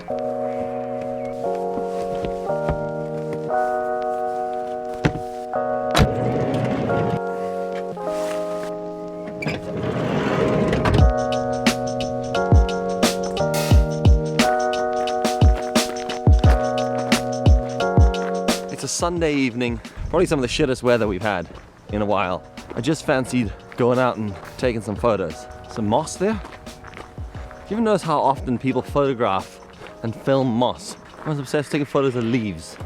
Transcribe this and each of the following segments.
It's a Sunday evening, probably some of the shittest weather we've had in a while. I just fancied going out and taking some photos. Some moss there. Do you ever notice how often people photograph and film moss? I was obsessed with taking photos of leaves.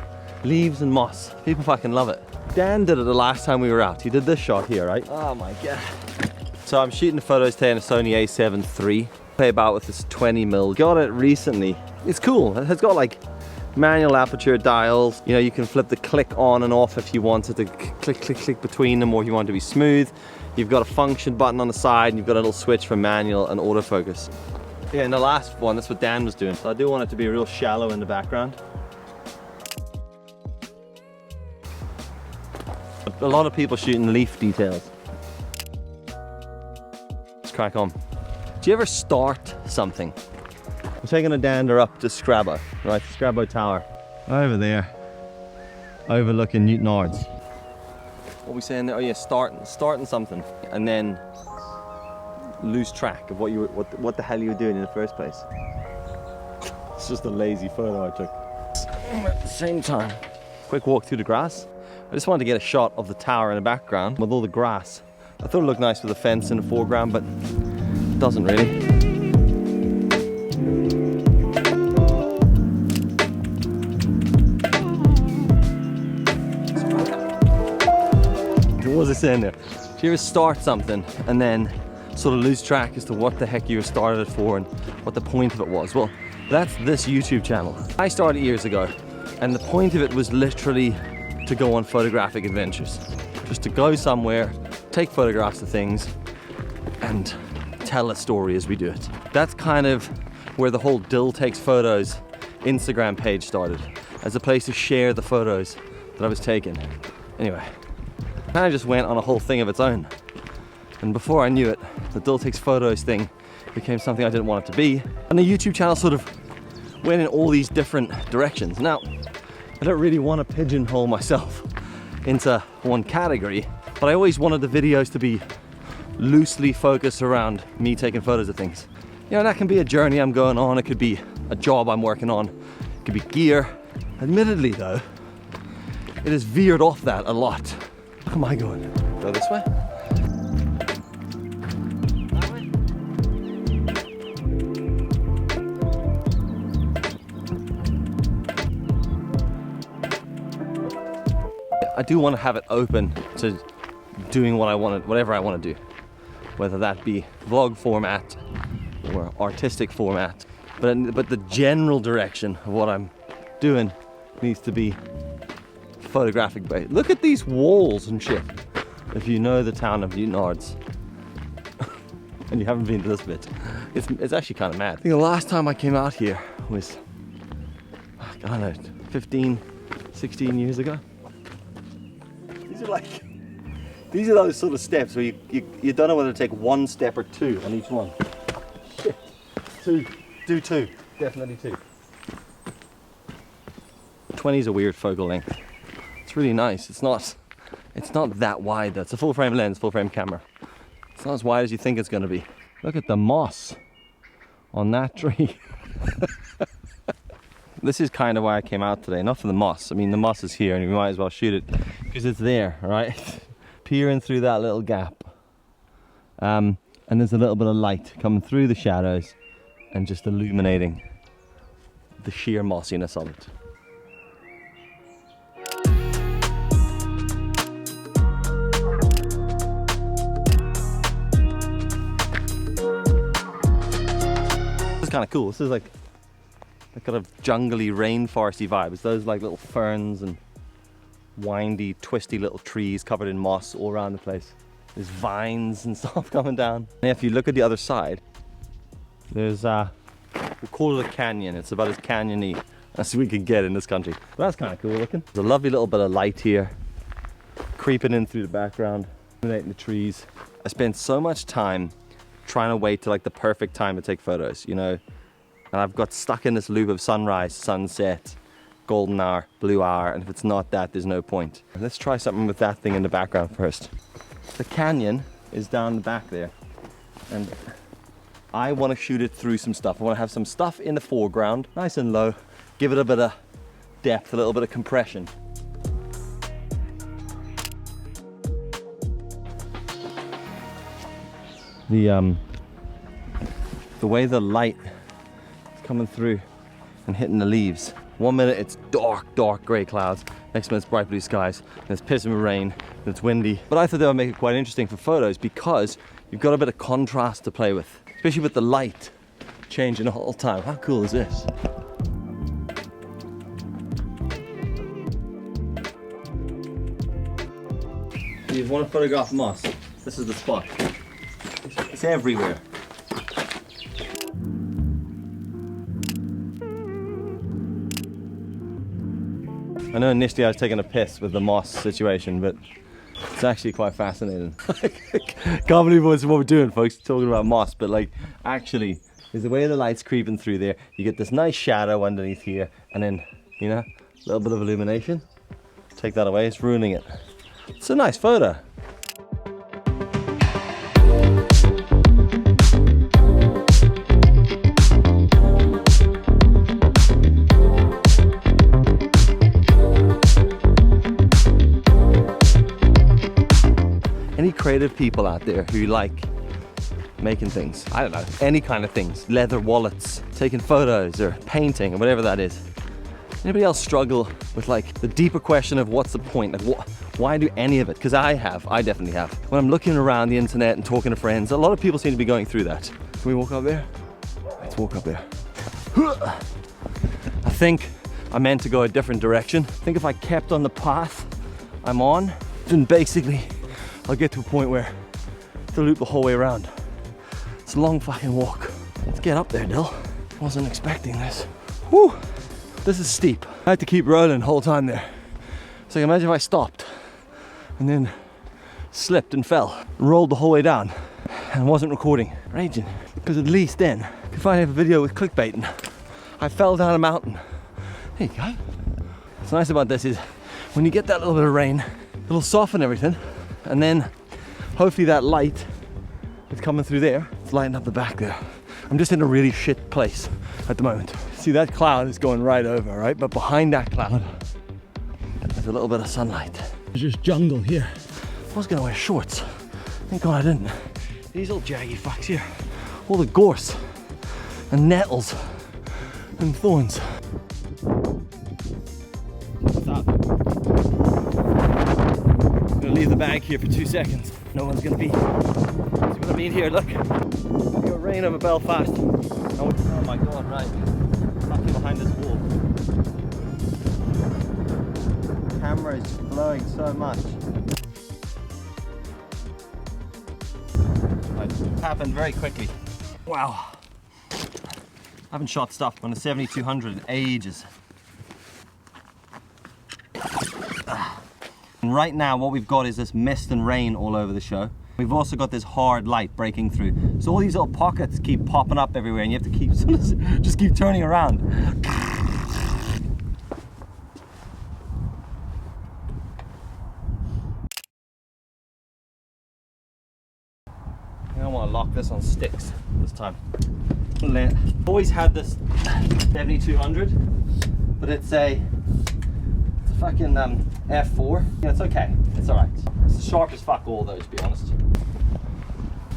Leaves and moss. People fucking love it. Dan did it the last time we were out. He did this shot here, right? Oh my God. So I'm shooting the photos today in a Sony A7 III. Play about with this 20mm. Got it recently. It's cool. It's got like manual aperture dials. You know, you can flip the click on and off if you wanted to click, click, click between them, or if you want it to be smooth. You've got a function button on the side, and you've got a little switch for manual and autofocus. Yeah, in the last one, that's what Dan was doing. So I do want it to be real shallow in the background. A lot of people shooting leaf details. Let's crack on. Do you ever start something? I'm taking a dander up to Scrabo, right? The Scrabo Tower. Over there, overlooking Newton Ards. What are we saying there? Oh yeah, starting something, and then lose track of what the hell you were doing in the first place. It's just a lazy photo I took. At the same time, quick walk through the grass. I just wanted to get a shot of the tower in the background with all the grass. I thought it looked nice with the fence in the foreground, but it doesn't really. What was I saying there? Do you ever start something and then sort of lose track as to what the heck you started it for and what the point of it was? Well, that's this YouTube channel. I started years ago, and the point of it was literally to go on photographic adventures. Just to go somewhere, take photographs of things, and tell a story as we do it. That's kind of where the whole Dill Takes Photos Instagram page started, as a place to share the photos that I was taking. Anyway, kind of just went on a whole thing of its own. And before I knew it, the Dill Takes Photos thing became something I didn't want it to be. And the YouTube channel sort of went in all these different directions. Now, I don't really want to pigeonhole myself into one category, but I always wanted the videos to be loosely focused around me taking photos of things. You know, that can be a journey I'm going on, it could be a job I'm working on, it could be gear. Admittedly though, it has veered off that a lot. Where am I going? Go this way? That way? I do want to have it open to doing what I want, whatever I want to do. Whether that be vlog format or artistic format. But the general direction of what I'm doing needs to be photographic based. Look at these walls and shit. If you know the town of Newton Ards and you haven't been to this bit, it's actually kind of mad. I think the last time I came out here was, I don't know, 15, 16 years ago. These are those sort of steps where you don't know whether to take one step or two on each one. Shit. Do two. Definitely two. 20 is a weird focal length. It's really nice. It's not that wide though. It's a full frame lens, full frame camera. It's not as wide as you think it's going to be. Look at the moss on that tree. This is kind of why I came out today, not for the moss. I mean, the moss is here and we might as well shoot it because it's there, right? Peering through that little gap. And there's a little bit of light coming through the shadows and just illuminating the sheer mossiness of it. This is kind of cool. This is like a kind of jungly, rainforesty vibe. It's those like little ferns and windy, twisty little trees covered in moss all around the place. There's vines and stuff coming down. And if you look at the other side, there's we'll call it a canyon. It's about as canyony as we can get in this country. But that's kind of cool looking. There's a lovely little bit of light here, creeping in through the background, illuminating the trees. I spent so much time trying to wait to like the perfect time to take photos, you know, And I've got stuck in this loop of sunrise, sunset, golden hour, blue hour, and if it's not that, there's no point. Let's try something with that thing in the background first. The canyon is down the back there, and I want to shoot it through some stuff. I want to have some stuff in the foreground, nice and low, give it a bit of depth, a little bit of compression. The way the light is coming through and hitting the leaves. 1 minute it's dark grey clouds, next minute it's bright blue skies, and it's pissing with rain, and it's windy. But I thought that would make it quite interesting for photos because you've got a bit of contrast to play with, especially with the light changing the whole time. How cool is this? If you want to photograph moss, this is the spot. It's everywhere. I know initially I was taking a piss with the moss situation, but it's actually quite fascinating. Can't believe what we're doing, folks, talking about moss, but like actually, is the way the light's creeping through there, you get this nice shadow underneath here, and then, you know, a little bit of illumination. Take that away, it's ruining it. It's a nice photo. Any creative people out there who like making things, I don't know, any kind of things, leather wallets, taking photos or painting or whatever that is. Anybody else struggle with like the deeper question of what's the point? Like why do any of it? Because I definitely have. When I'm looking around the internet and talking to friends, a lot of people seem to be going through that. Can we walk up there? Let's walk up there. I think I meant to go a different direction. I think if I kept on the path I'm on, then basically I'll get to a point where it's a loop the whole way around. It's a long fucking walk. Let's get up there, Dill. Wasn't expecting this. Whew. This is steep. I had to keep rolling the whole time there. So imagine if I stopped and then slipped and fell, rolled the whole way down and wasn't recording. Raging. Because at least then, if I have a video with clickbaiting, I fell down a mountain. There you go. What's nice about this is when you get that little bit of rain, it'll soften everything. And then hopefully that light is coming through there. It's lighting up the back there. I'm just in a really shit place at the moment. See, that cloud is going right over, right? But behind that cloud, there's a little bit of sunlight. There's just jungle here. I was gonna wear shorts. Thank God I didn't. These little jaggy fucks here. All the gorse and nettles and thorns. What's up? I'm gonna leave the bag here for 2 seconds. No one's gonna be. See what I mean here? Look. We got rain over Belfast. Oh my God! Right. Nothing behind this wall. The camera is blowing so much. Right. It happened very quickly. Wow. I haven't shot stuff on the 7200 in ages. And right now what we've got is this mist and rain all over the show. We've also got this hard light breaking through. So all these little pockets keep popping up everywhere and you have to keep just keep turning around. I want to lock this on sticks this time. Always had this 7200, but it's a fucking F4. Yeah, it's okay. It's alright. It's sharp as fuck, all those, to be honest.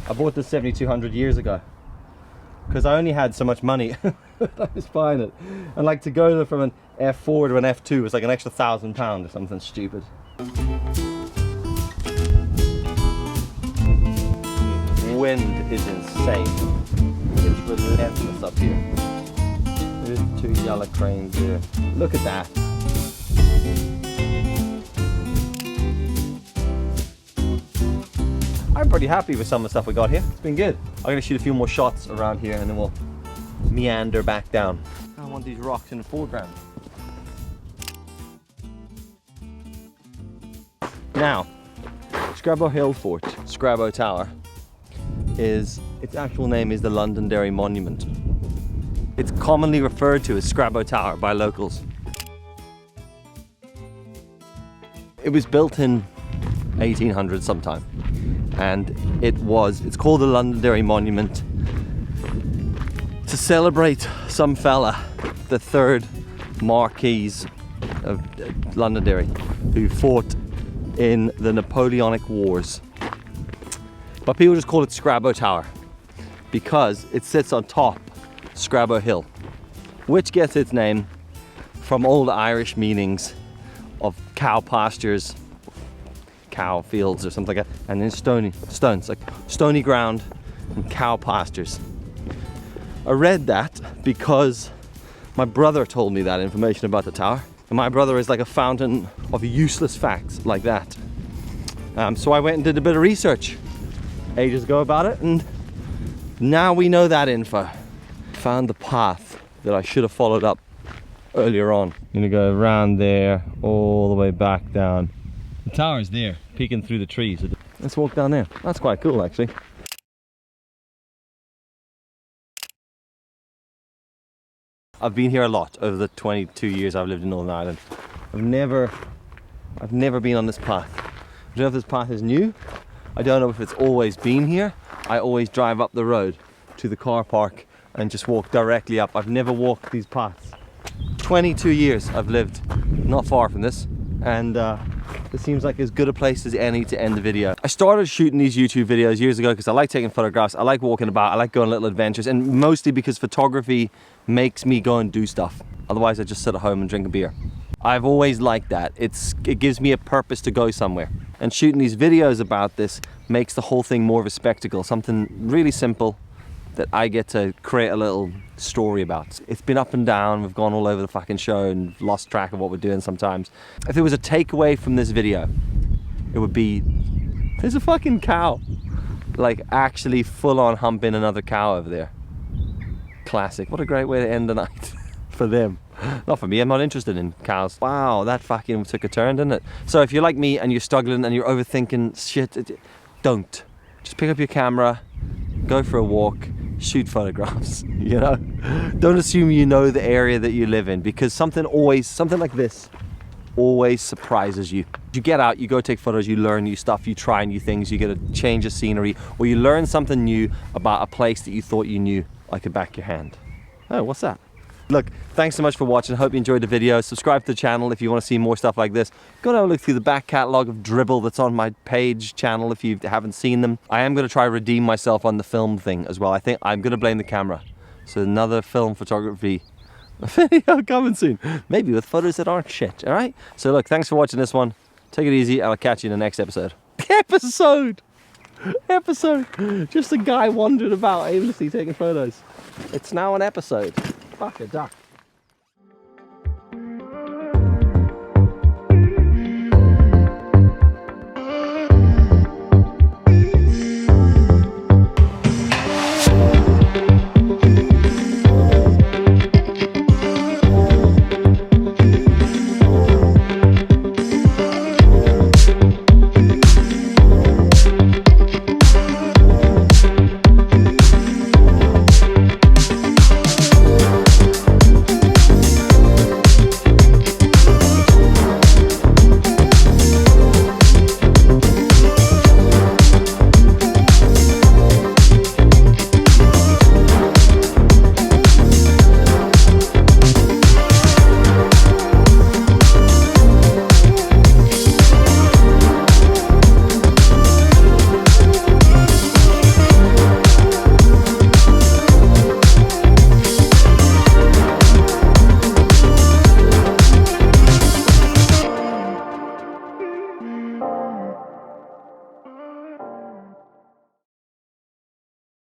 I bought this 7200 years ago because I only had so much money. I was buying it. And like to go from an F4 to an F2 was like an extra £1,000 or something stupid. Wind is insane. It's relentless up here. There's 2 yellow cranes there. Look at that. I'm pretty happy with some of the stuff we got here. It's been good. I'm gonna shoot a few more shots around here and then we'll meander back down. I want these rocks in the foreground. Now, Scrabo Hill Fort, Scrabo Tower, its actual name is the Londonderry Monument. It's commonly referred to as Scrabo Tower by locals. It was built in 1800 sometime, and it's called the Londonderry Monument to celebrate some fella, the third Marquis of Londonderry, who fought in the Napoleonic Wars. But people just call it Scrabo Tower because it sits on top Scrabo Hill, which gets its name from old Irish meanings of cow pastures, cow fields or something like that, and then stones, like stony ground and cow pastures. I read that because my brother told me that information about the tower, and my brother is like a fountain of useless facts like that. So I went and did a bit of research ages ago about it, and now we know that info. Found the path that I should have followed up earlier on. I'm gonna go around there, all the way back down. The tower's there, peeking through the trees. Let's walk down there. That's quite cool, actually. I've been here a lot over the 22 years I've lived in Northern Ireland. I've never been on this path. I don't know if this path is new. I don't know if it's always been here. I always drive up the road to the car park and just walk directly up. I've never walked these paths. 22 years I've lived not far from this, and this seems like as good a place as any to end the video. I started shooting these YouTube videos years ago because I like taking photographs, I like walking about, I like going on little adventures, and mostly because photography makes me go and do stuff. Otherwise I just sit at home and drink a beer. I've always liked that. It gives me a purpose to go somewhere. And shooting these videos about this makes the whole thing more of a spectacle, something really simple that I get to create a little story about. It's been up and down, we've gone all over the fucking show and lost track of what we're doing sometimes. If there was a takeaway from this video, it would be, there's a fucking cow. Like actually full on humping another cow over there. Classic. What a great way to end the night for them. Not for me, I'm not interested in cows. Wow, that fucking took a turn, didn't it? So if you're like me and you're struggling and you're overthinking shit, don't. Just pick up your camera, go for a walk, shoot photographs, you know? Don't assume you know the area that you live in, because something like this always surprises you. You get out, you go take photos, you learn new stuff, you try new things, you get a change of scenery, or you learn something new about a place that you thought you knew like the back of your hand. Oh, what's that? Look, thanks so much for watching. Hope you enjoyed the video. Subscribe to the channel if you want to see more stuff like this. Go and have a look through the back catalogue of dribble that's on my page channel if you haven't seen them. I am going to try to redeem myself on the film thing as well. I think I'm going to blame the camera. So another film photography video coming soon. Maybe with photos that aren't shit, alright? So look, thanks for watching this one. Take it easy, and I'll catch you in the next episode. Episode! Just a guy wandering about aimlessly taking photos. It's now an episode. Fuck a duck.